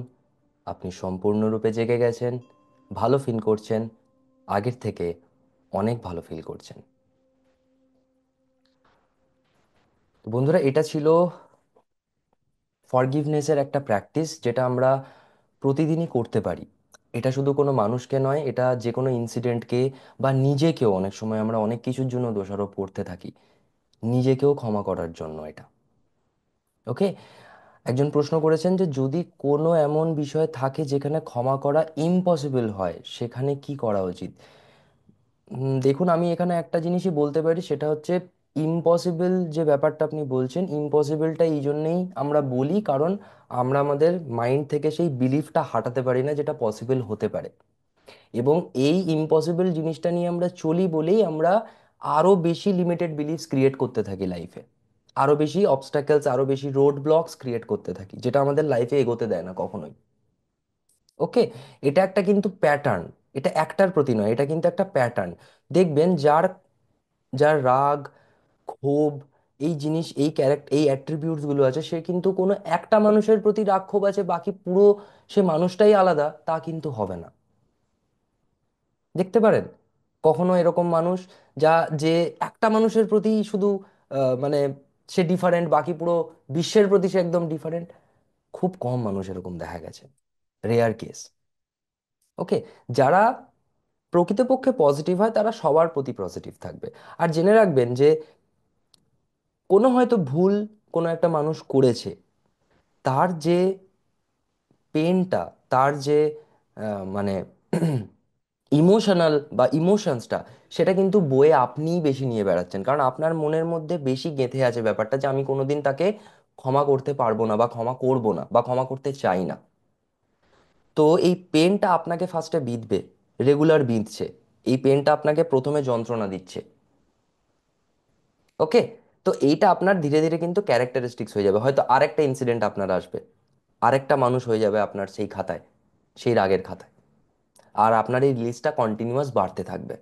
আপনি সম্পূর্ণরূপে জেগে গেছেন, ভালো ফিল করছেন, আগের থেকে অনেক ভালো ফিল করছেন। তো বন্ধুরা, এটা ছিল ফরগিভনেসের একটা প্র্যাকটিস, যেটা আমরা প্রতিদিনই করতে পারি। এটা শুধু কোনো মানুষকে নয়, এটা যে কোনো ইনসিডেন্টকে বা নিজেকেও অনেক সময় আমরা অনেক কিছুর জন্য দোষারোপ করতে থাকি, নিজেকেও ক্ষমা করার জন্য এটা। ওকে। একজন প্রশ্ন করেছেন যে যদি কোনো এমন বিষয় থাকে যেখানে ক্ষমা করা ইম্পসিবল হয়, সেখানে কি করা উচিত? দেখুন, আমি এখানে একটা জিনিসই বলতে পারি, সেটা হচ্ছে ইম্পসিবল যে ব্যাপারটা আপনি বলছেন, ইম্পসিবলটা এই জন্যেই আমরা বলি কারণ আমরা আমাদের মাইন্ড থেকে সেই বিলিফটা হাঁটাতে পারি না যেটা পসিবল হতে পারে। এবং এই ইম্পসিবল জিনিসটা নিয়ে আমরা চলি বলেই আমরা আরো বেশি লিমিটেড বিলিফস ক্রিয়েট করতে থাকি লাইফে, আরো বেশি অবস্টাকেলস, আরো বেশি রোড ব্লকস ক্রিয়েট করতে থাকি, যেটা আমাদের লাইফে এগোতে দেয় না কখনোই। ওকে। এটা একটা কিন্তু প্যাটার্ন, এটা একটার প্রতি নয়, এটা কিন্তু একটা প্যাটার্ন। দেখবেন যার যার রাগ, ক্ষোভ, এই জিনিস, এই ক্যারেক্টার, এই অ্যাট্রিবিউটস গুলো আছে, সে কিন্তু কোনো একটা মানুষের প্রতি রাগ ক্ষোভ আছে, বাকি পুরো সে মানুষটাই আলাদা, তা কিন্তু হবে না। দেখতে পারেন কখনো এরকম মানুষ যা যে একটা মানুষের প্রতি শুধু মানে সে ডিফারেন্ট, বাকি পুরো বিশ্বের প্রতি সে একদম ডিফারেন্ট? খুব কম মানুষ এরকম দেখা গেছে, রেয়ার কেস। ওকে। যারা প্রকৃতপক্ষে পজিটিভ হয় তারা সবার প্রতি পজিটিভ থাকবে। আর জেনে রাখবেন যে কোনো হয়তো ভুল কোনো একটা মানুষ করেছে, তার যে পেনটা, তার যে মানে ইমোশনাল বা ইমোশনসটা, সেটা কিন্তু বয়ে আপনিই বেশি নিয়ে বেড়াচ্ছেন, কারণ আপনার মনের মধ্যে বেশি গেঁথে আছে ব্যাপারটা যে আমি কোনোদিন তাকে ক্ষমা করতে পারবো না, বা ক্ষমা করব না, বা ক্ষমা করতে চাই না। তো এই পেনটা আপনাকে ফার্স্টে বিঁধবে, রেগুলার বিঁধছে, এই পেনটা আপনাকে প্রথমে যন্ত্রণা দিচ্ছে। ওকে। তো এইটা আপনার ধীরে ধীরে কিন্তু ক্যারেক্টারিস্টিক্স হয়ে যাবে, হয়তো আরেকটা ইনসিডেন্ট আপনার আসবে, আরেকটা মানুষ হয়ে যাবে আপনার সেই খাতায়, সেই রাগের খাতায়। আর আপনার এই লিস্টটা কন্টিনিউয়াস বাড়তে থাকবে,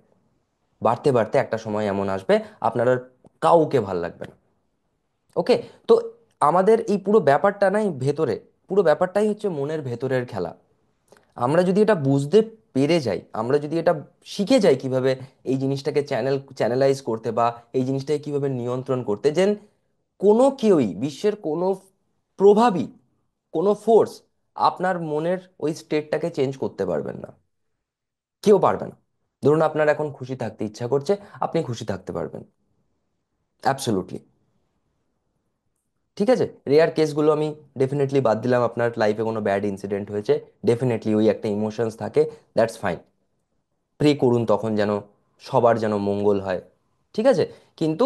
বাড়তে বাড়তে একটা সময় এমন আসবে আপনার আর কাউকে ভাল লাগবে না। ওকে। তো আমাদের এই পুরো ব্যাপারটা নাই ভেতরে, পুরো ব্যাপারটাই হচ্ছে মনের ভেতরের খেলা। আমরা যদি এটা বুঝতে পেরে যাই, আমরা যদি এটা শিখে যাই কিভাবে এই জিনিসটাকে চ্যানেলাইজ করতে, বা এই জিনিসটাকে কিভাবে নিয়ন্ত্রণ করতে, যেন কোনো কেউই, বিশ্বের কোনো প্রভাবই, কোনো ফোর্স আপনার মনের ওই স্টেটটাকে চেঞ্জ করতে পারবেন না, কেউ পারবে না। ধরুন আপনার এখন খুশি থাকতে ইচ্ছা করছে, আপনি খুশি থাকতে পারবেন, অ্যাবসোলুটলি। ঠিক আছে, রেয়ার কেসগুলো আমি ডেফিনেটলি বাদ দিলাম, আপনার লাইফে কোনো ব্যাড ইনসিডেন্ট হয়েছে, ডেফিনেটলি ওই একটা ইমোশনস থাকে, দ্যাটস ফাইন। প্রে করুন তখন যেন সবার যেন মঙ্গল হয়, ঠিক আছে। কিন্তু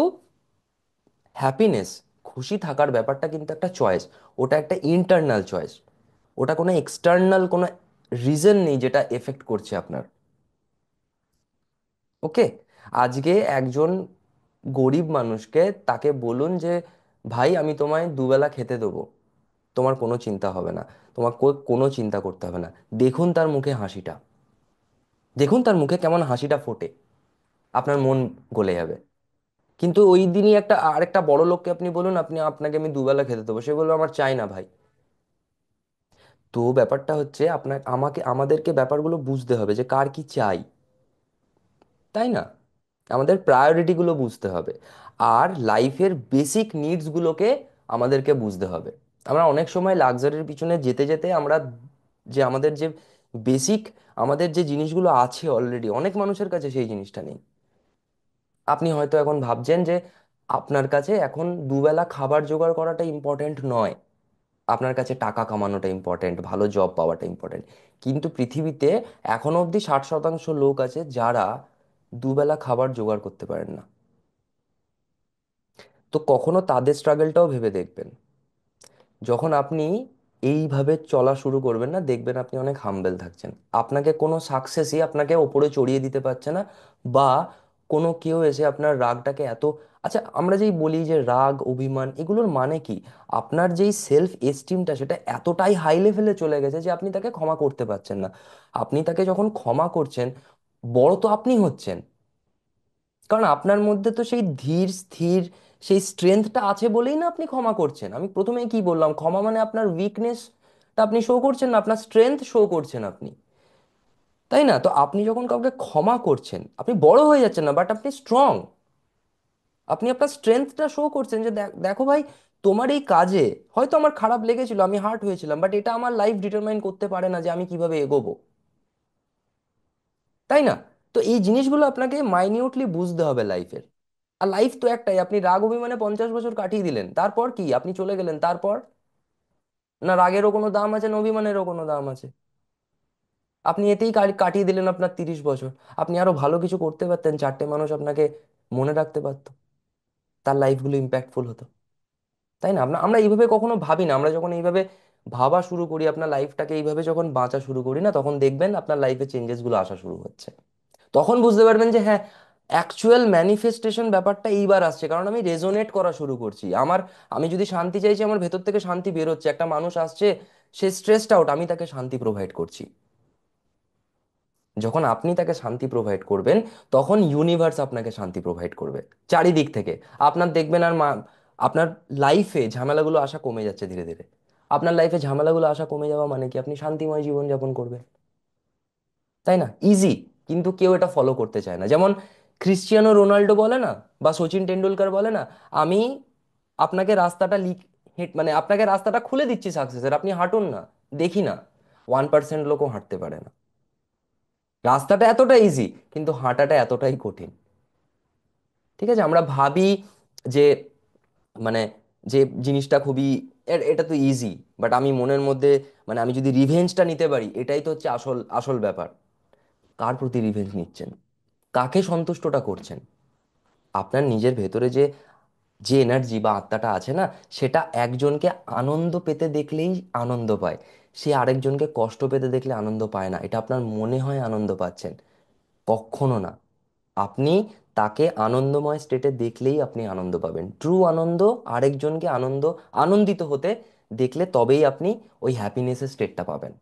হ্যাপিনেস, খুশি থাকার ব্যাপারটা কিন্তু একটা চয়েস, ওটা একটা ইন্টারনাল চয়েস, ওটা কোনো এক্সটার্নাল কোনো রিজন নেই যেটা এফেক্ট করছে আপনার। ওকে। আজকে একজন গরিব মানুষকে তাকে বলুন যে ভাই আমি তোমায় দুবেলা খেতে দেবো, তোমার কোনো চিন্তা হবে না, তোমার কোনো চিন্তা করতে হবে না, দেখুন তার মুখে হাসিটা, দেখুন তার মুখে কেমন হাসিটা ফোটে, আপনার মন গলে যাবে। কিন্তু ওই দিনই একটা আরেকটা বড় লোককে আপনি বলুন আপনি, আপনাকে আমি দুবেলা খেতে দেবো, সে বলবে আমার চাই না ভাই। তো ব্যাপারটা হচ্ছে আপনার, আমাকে, আমাদেরকে ব্যাপারগুলো বুঝতে হবে যে কার কি চাই, তাই না? আমাদের প্রায়োরিটিগুলো বুঝতে হবে, আর লাইফের বেসিক নিডসগুলোকে আমাদেরকে বুঝতে হবে। আমরা অনেক সময় লাক্সারির পিছনে যেতে যেতে আমরা যে আমাদের যে বেসিক, আমাদের যে জিনিসগুলো আছে অলরেডি, অনেক মানুষের কাছে সেই জিনিসটা নেই। আপনি হয়তো এখন ভাবছেন যে আপনার কাছে এখন দুবেলা খাবার জোগাড় করাটা ইম্পর্ট্যান্ট নয়, আপনার কাছে টাকা কামানোটা ইম্পর্ট্যান্ট, ভালো জব পাওয়াটা ইম্পর্ট্যান্ট। কিন্তু পৃথিবীতে এখনো অবধি 60% লোক আছে যারা দুবেলা খাবার জোগাড় করতে পারেন না। তো কখনো তাদের স্ট্রাগলটাও ভেবে দেখবেন। যখন আপনি এইভাবে চলা শুরু করবেন না, দেখবেন আপনি অনেক হাম্বেল থাকছেন। আপনাকে কোনো সাকসেসই আপনাকে ওপরে চড়িয়ে দিতে পারছে না, বা কোনো কেউ এসে আপনার রাগটাকে এত, আচ্ছা আমরা যেই বলি যে রাগ অভিমান এগুলোর মানে কি, আপনার যেই সেলফ এস্টিমটা সেটা এতটাই হাই লেভেলে চলে গেছে যে আপনি তাকে ক্ষমা করতে পারছেন না। আপনি তাকে যখন ক্ষমা করছেন, বড় তো আপনি হচ্ছেন, কারণ আপনার মধ্যে তো সেই ধীর স্থির সেই স্ট্রেংথটা আছে বলেই না আপনি ক্ষমা করছেন। আমি প্রথমেই কি বললাম, ক্ষমা মানে আপনার উইকনেসটা আপনি শো করছেন না, আপনার স্ট্রেংথ শো করছেন আপনি, তাই না? তো আপনি যখন কাউকে ক্ষমা করছেন, আপনি বড় হয়ে যাচ্ছেন না, বাট আপনি স্ট্রং, আপনি আপনার স্ট্রেংথটা শো করছেন যে দেখো ভাই, তোমার এই কাজে হয়তো আমার খারাপ লেগেছিল, আমি হার্ট হয়েছিলাম, বাট এটা আমার লাইফ ডিটারমাইন করতে পারে না যে আমি কিভাবে এগোবো, তাই না? তো এই জিনিসগুলো আপনাকে মাইনিউটলি বুঝতে হবে লাইফের। আর লাইফ তো একটাই, আপনি রাগ অভিমানে 50 বছর কাটিয়ে দিলেন, তারপর কি আপনি চলে গেলেন, তারপর না রাগেরও কোনো দাম আছে না অভিমানেরও কোনো দাম আছে? আপনি এতেই কাটিয়ে দিলেন আপনার 30 বছর। আপনি আরো ভালো কিছু করতে পারতেন, চারটে মানুষ আপনাকে মনে রাখতে পারতো, তার লাইফগুলো ইম্প্যাক্টফুল হতো, তাই না? আমরা আমরা এইভাবে কখনো ভাবি না। আমরা যখন এইভাবে ভাবা শুরু করি, আপনার লাইফটাকে এইভাবে যখন বাঁচা শুরু করি না, তখন দেখবেন আপনার লাইফে চেঞ্জেসগুলো আসা শুরু হচ্ছে। তখন বুঝতে পারবেন যে হ্যাঁ, অ্যাকচুয়াল ম্যানিফেস্টেশন ব্যাপারটা এইবার আসছে, কারণ আমি রেজোনেট করা শুরু করছি। আমি যদি শান্তি চাইছি, আমার ভেতর থেকে শান্তি বেরোচ্ছে। একটা মানুষ আসছে, সে স্ট্রেসড আউট, আমি তাকে শান্তি প্রোভাইড করছি। যখন আপনি তাকে শান্তি প্রোভাইড করবেন, তখন ইউনিভার্স আপনাকে শান্তি প্রোভাইড করবে চারিদিক থেকে। আপনার দেখবেন আপনার লাইফে ঝামেলাগুলো আসা কমে যাচ্ছে ধীরে ধীরে। আপনার লাইফে ঝামেলাগুলো আসা কমে যাওয়া মানে কি, আপনি শান্তিময় জীবন যাপন করবেন, তাই না? ইজি। কিন্তু কেউ এটা ফলো করতে চায় না। যেমন ক্রিশ্চিয়ানো রোনাল্ডো বলে না, বা সচিন টেন্ডুলকার বলে না, আমি আপনাকে রাস্তাটা মানে আপনাকে রাস্তাটা খুলে দিচ্ছি সাকসেসের, আপনি হাঁটুন না। দেখি না, 1% লোকও হাঁটতে পারে না। রাস্তাটা এতটা ইজি, কিন্তু হাঁটাটা এতটাই কঠিন। ঠিক আছে, আমরা ভাবি যে মানে যে জিনিসটা খুবই এটা তো ইজি, বাট আমি মনের মধ্যে, মানে আমি যদি রিভেঞ্জটা নিতে পারি, এটাই তো হচ্ছে আসল আসল ব্যাপার। কার প্রতি রিভেঞ্জ নিচ্ছেন, কাকে সন্তুষ্টটা করছেন? আপনার নিজের ভেতরে যে যে এনার্জি বা আত্মাটা আছে না, সেটা একজনকে আনন্দ পেতে দেখলেই আনন্দ পায়। সে আরেকজনকে কষ্ট পেতে দেখলে আনন্দ পায় না। এটা আপনার মনে হয় আনন্দ পাচ্ছেন, কখনো না। আপনি তাকে আনন্দময় স্টেটে দেখলেই আপনি আনন্দ পাবেন। ট্রু আনন্দ আরেকজনকে আনন্দিত হতে দেখলে তবেই আপনি ওই হ্যাপিনেসের স্টেটটা পাবেন,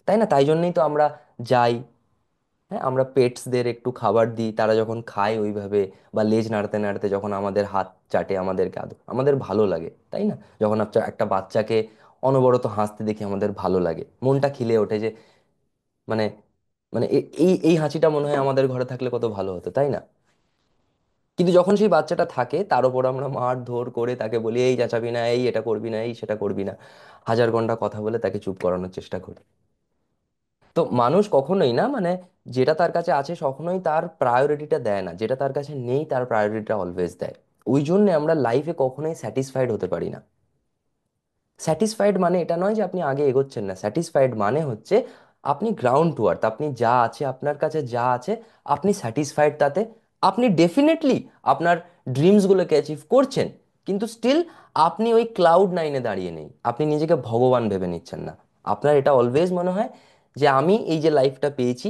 তাই না? তাই জন্যই তো আমরা যাই, হ্যাঁ, আমরা পেটসদের একটু খাবার দিই, তারা যখন খায় ওইভাবে, বা লেজ নাড়তে নাড়তে যখন আমাদের হাত চাটে, আমাদেরকে আমাদের ভালো লাগে, তাই না? যখন একটা বাচ্চাকে অনবরত হাসতে দেখি, আমাদের ভালো লাগে, মনটা খিলে ওঠে যে মানে মানে এই এই হাসিটা মনে হয় আমাদের ঘরে থাকলে কত ভালো হতো, তাই না? কিন্তু যখন সেই বাচ্চাটা থাকে, তার উপর আমরা মারধর করে তাকে বলি এই যাচাবি না, এই এটা করবি না, এই সেটা করবি না, হাজার ঘন্টা কথা বলে তাকে চুপ করানোর চেষ্টা করি। তো মানুষ কখনোই না, মানে যেটা তার কাছে আছে কখনোই তার প্রায়োরিটিটা দেয় না, যেটা তার কাছে নেই তার প্রায়োরিটিটা অলওয়েজ দেয়। ওই জন্য আমরা লাইফে কখনোই স্যাটিসফাইড হতে পারি না। স্যাটিসফাইড মানে এটা নয় যে আপনি আগে এগোচ্ছেন না, স্যাটিসফাইড মানে হচ্ছে আপনি গ্রাউন্ড টু আর্থ, আপনি যা আছে আপনার কাছে যা আছে, আপনি স্যাটিসফাইড তাতে। আপনি ডেফিনেটলি আপনার ড্রিমসগুলোকে অ্যাচিভ করছেন, কিন্তু স্টিল আপনি ওই ক্লাউড নাইনে দাঁড়িয়ে নেই, আপনি নিজেকে ভগবান ভেবে নিচ্ছেন না। আপনার এটা অলওয়েজ মনে হয় যে আমি এই যে লাইফটা পেয়েছি,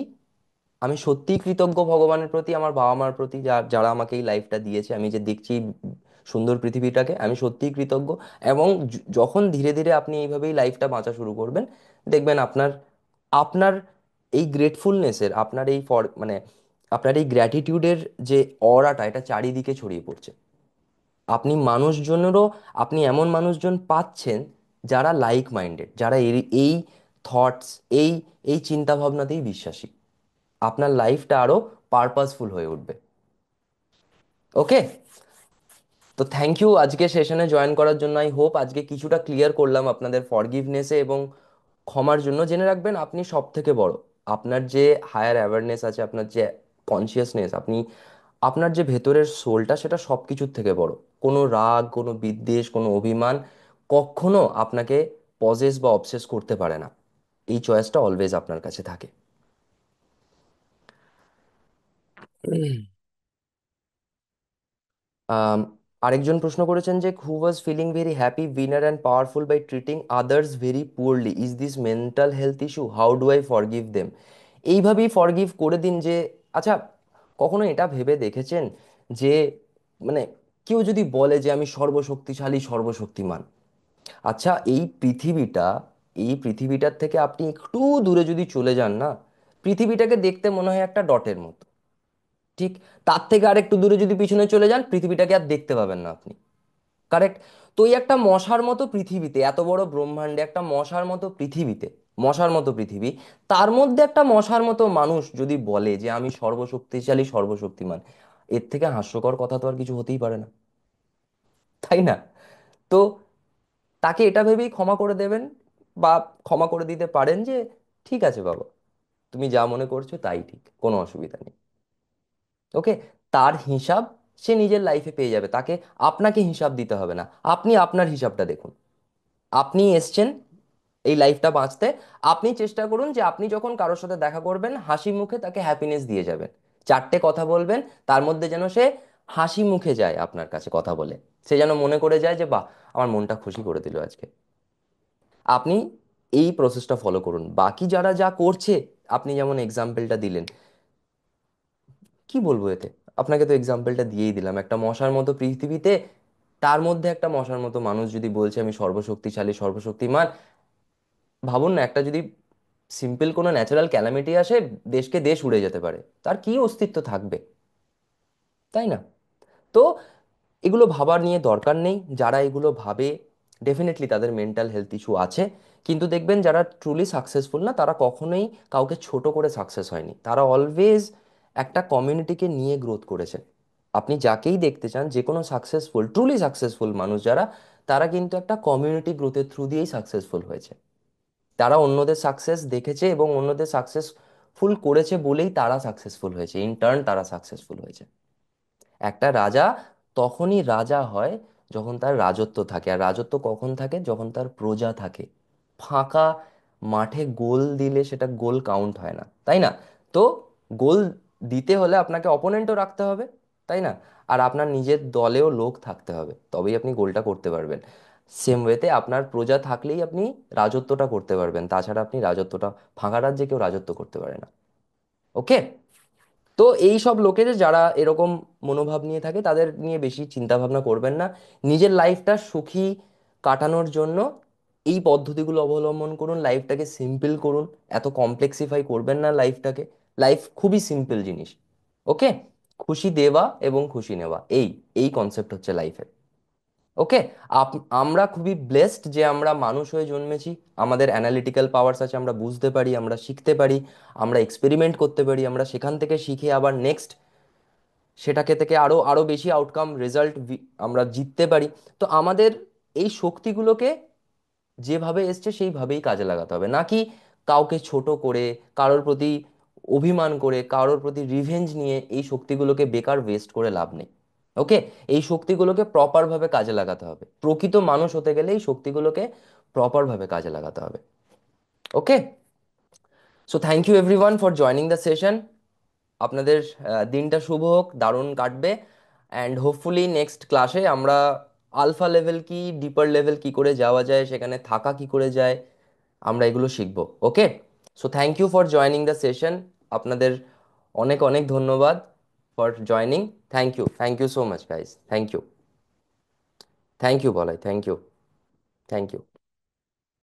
আমি সত্যিই কৃতজ্ঞ ভগবানের প্রতি, আমার বাবা মার প্রতি, যারা আমাকে এই লাইফটা দিয়েছে, আমি যে দেখছি সুন্দর পৃথিবীটাকে, আমি সত্যিই কৃতজ্ঞ। এবং যখন ধীরে ধীরে আপনি এইভাবেই লাইফটা বাঁচা শুরু করবেন, দেখবেন আপনার আপনার এই গ্রেটফুলনেসের, আপনার এই মানে আপনার এই গ্র্যাটিটিউডের যে অরাটা, এটা চারিদিকে ছড়িয়ে পড়ছে। আপনি মানুষজনেরও, আপনি এমন মানুষজন পাচ্ছেন যারা লাইক মাইন্ডেড, যারা এই থটস, এই এই চিন্তা ভাবনাতেই বিশ্বাসী। আপনার লাইফটা আরো পারপাসফুল হয়ে উঠবে। ওকে, তো থ্যাংক ইউ আজকে সেশনে জয়েন করার জন্য। আই হোপ আজকে কিছুটা ক্লিয়ার করলাম আপনাদের ফরগিভনেসে এবং ক্ষমার জন্য। জেনে রাখবেন, আপনি সব থেকে বড়। আপনার যে হায়ার অ্যাওয়ারনেস আছে, আপনার যে কনসিয়াসনেস, আপনার যে ভেতরের সোলটা, সেটা সব কিছুর থেকে বড়। কোনো রাগ, কোনো বিদ্বেষ, কোনো অভিমান কখনো আপনাকে পজেস বা অবসেস করতে পারে না। এই চয়েসটা অলওয়েজ আপনার কাছে থাকে। আরেকজন প্রশ্ন করেছেন যে who was feeling very happy winner and powerful by treating others very poorly, is this mental health issue, how do I forgive them? এইভাবেই ফরগিভ করে দিন। যে আচ্ছা, কখনো এটা ভেবে দেখেছেন যে মানে কেউ যদি বলে যে আমি সর্বশক্তিশালী সর্বশক্তিমান, আচ্ছা এই পৃথিবীটার থেকে আপনি একটু দূরে যদি চলে যান না, পৃথিবীটাকে দেখতে মনে হয় একটা ডটের মতো। ঠিক তার থেকে আর একটু দূরে যদি পিছনে চলে যান, পৃথিবীটাকে আর দেখতে পাবেন না আপনি। কারেক্ট? তো এই একটা মশার মতো পৃথিবীতে, এত বড় ব্রহ্মাণ্ডে একটা মশার মতো পৃথিবীতে, মশার মতো পৃথিবী, তার মধ্যে একটা মশার মতো মানুষ যদি বলে যে আমি সর্বশক্তিশালী সর্বশক্তিমান, এর থেকে হাস্যকর কথা তো আর কিছু হতেই পারে না, তাই না? তো তাকে এটা ভেবেই ক্ষমা করে দেবেন, বা ক্ষমা করে দিতে পারেন যে ঠিক আছে বাবা, তুমি যা মনে করছো তাই ঠিক, কোনো অসুবিধা নেই। ওকে? তার হিসাব সে নিজের লাইফে পেয়ে যাবে, তাকে আপনাকে হিসাব দিতে হবে না। আপনি আপনার হিসাবটা দেখুন। আপনি এসছেন এই লাইফটা বাঁচতে, আপনি চেষ্টা করুন যে আপনি যখন কারোর সাথে দেখা করবেন হাসি মুখে তাকে হ্যাপিনেস দিয়ে যাবেন। চারটে কথা বলবেন, তার মধ্যে যেন সে হাসি মুখে যায় আপনার কাছে কথা বলে, সে যেন মনে করে যায় যে বাহ, আমার মনটা খুশি করে দিল আজকে। আপনি এই প্রসেসটা ফলো করুন। বাকি যারা যা করছে, আপনি যেমন এক্সাম্পলটা দিলেন, কি বলবো এতে? আপনাকে তো এক্সাম্পলটা দিয়েই দিলাম, একটা মশার মতো পৃথিবীতে, তার মধ্যে একটা মশার মতো মানুষ যদি বলছে আমি সর্বশক্তিশালী সর্বশক্তিমান। ভাবুন না, একটা যদি সিম্পল কোনো ন্যাচারাল ক্যালামিটি আসে, দেশকে দেশ উড়ে যেতে পারে, তার কি অস্তিত্ব থাকবে? তাই না? তো এগুলো ভাবার নিয়ে দরকার নেই। যারা এগুলো ভাবে, ডেফিনেটলি তাদের মেন্টাল হেলথ ইস্যু আছে। কিন্তু দেখবেন যারা ট্রুলি সাকসেসফুল না, তারা কখনোই কাউকে ছোট করে সাকসেস হয়নি, তারা অলওয়েজ একটা কমিউনিটিকে নিয়ে গ্রোথ করেছে। আপনি যাকেই দেখতে চান, যে কোনো সাকসেসফুল, ট্রুলি সাকসেসফুল মানুষ যারা, তারা কিন্তু একটা কমিউনিটি গ্রোথের থ্রু দিয়েই সাকসেসফুল হয়েছে। তারা অন্যদের সাকসেস দেখেছে এবং অন্যদের সাকসেসফুল করেছে বলেই তারা সাকসেসফুল হয়েছে, ইন টার্ন তারা সাকসেসফুল হয়েছে। একটা রাজা তখনই রাজা হয় যখন তার রাজত্ব থাকে। আর রাজত্ব কখন থাকে? যখন তার প্রজা থাকে। ফাঁকা মাঠে গোল দিলে সেটা গোল কাউন্ট হয় না, তাই না? তো গোল দিতে হলে আপনাকে অপোনেন্টও রাখতে হবে, তাই না? আর আপনার নিজের দলেও লোক থাকতে হবে, তবেই আপনি গোলটা করতে পারবেন। সেম ওয়েতে আপনার প্রজা থাকলেই আপনি রাজত্বটা করতে পারবেন, তাছাড়া আপনি রাজত্বটা, ফাঁকা রাজ্যে কেউ রাজত্ব করতে পারে না। ওকে? তো এই সব লোকের যারা এরকম মনোভাব নিয়ে থাকে, তাদের নিয়ে বেশি চিন্তা ভাবনা করবেন না। নিজের লাইফটা সুখী কাটানোর জন্য এই পদ্ধতিগুলো অবলম্বন করুন, লাইফটাকে সিম্পল করুন। এত কমপ্লেক্সিফাই করবেন না লাইফটাকে। লাইফ খুবই সিম্পল জিনিস। ওকে? খুশি দেওয়া এবং খুশি নেওয়া, এই এই কনসেপ্ট হচ্ছে লাইফের। ওকে? আমরা খুবই ব্লেসড যে আমরা মানুষ হয়ে জন্মেছি। আমাদের অ্যানালিটিক্যাল পাওয়ার্স আছে, আমরা বুঝতে পারি, আমরা শিখতে পারি, আমরা এক্সপেরিমেন্ট করতে পারি, আমরা সেখান থেকে শিখে আবার নেক্সট সেটাকে থেকে আরো আরো বেশি আউটকাম রেজাল্ট আমরা জিততে পারি। তো আমাদের এই শক্তিগুলোকে যেভাবে এসছে সেইভাবেই কাজে লাগাতে হবে, নাকি কাউকে ছোট করে, কারোর প্রতি অভিমান করে, কারোর প্রতি রিভেঞ্জ নিয়ে এই শক্তিগুলোকে বেকার ওয়েস্ট করে লাভ নেই। ওকে? এই শক্তিগুলোকে প্রপার ভাবে কাজে লাগাতে হবে। প্রকৃত মানুষ হতে গেলে এই শক্তিগুলোকে প্রপার ভাবে কাজে লাগাতে হবে। Okay? So thank you everyone for joining the session. আপনাদের দিনটা শুভ হোক, দারুণ কাটবে। অ্যান্ড হোপফুলি নেক্সট ক্লাসে আমরা আলফা লেভেল কি, ডিপার লেভেল কি করে যাওয়া যায়, সেখানে থাকা কি করে যায়, আমরা এগুলো শিখবো। Okay? So thank you for joining the session. আপনাদের অনেক অনেক ধন্যবাদ for joining. Thank you so much guys, thank you. Thank you বলাই, থ্যাংক ইউ। Thank you.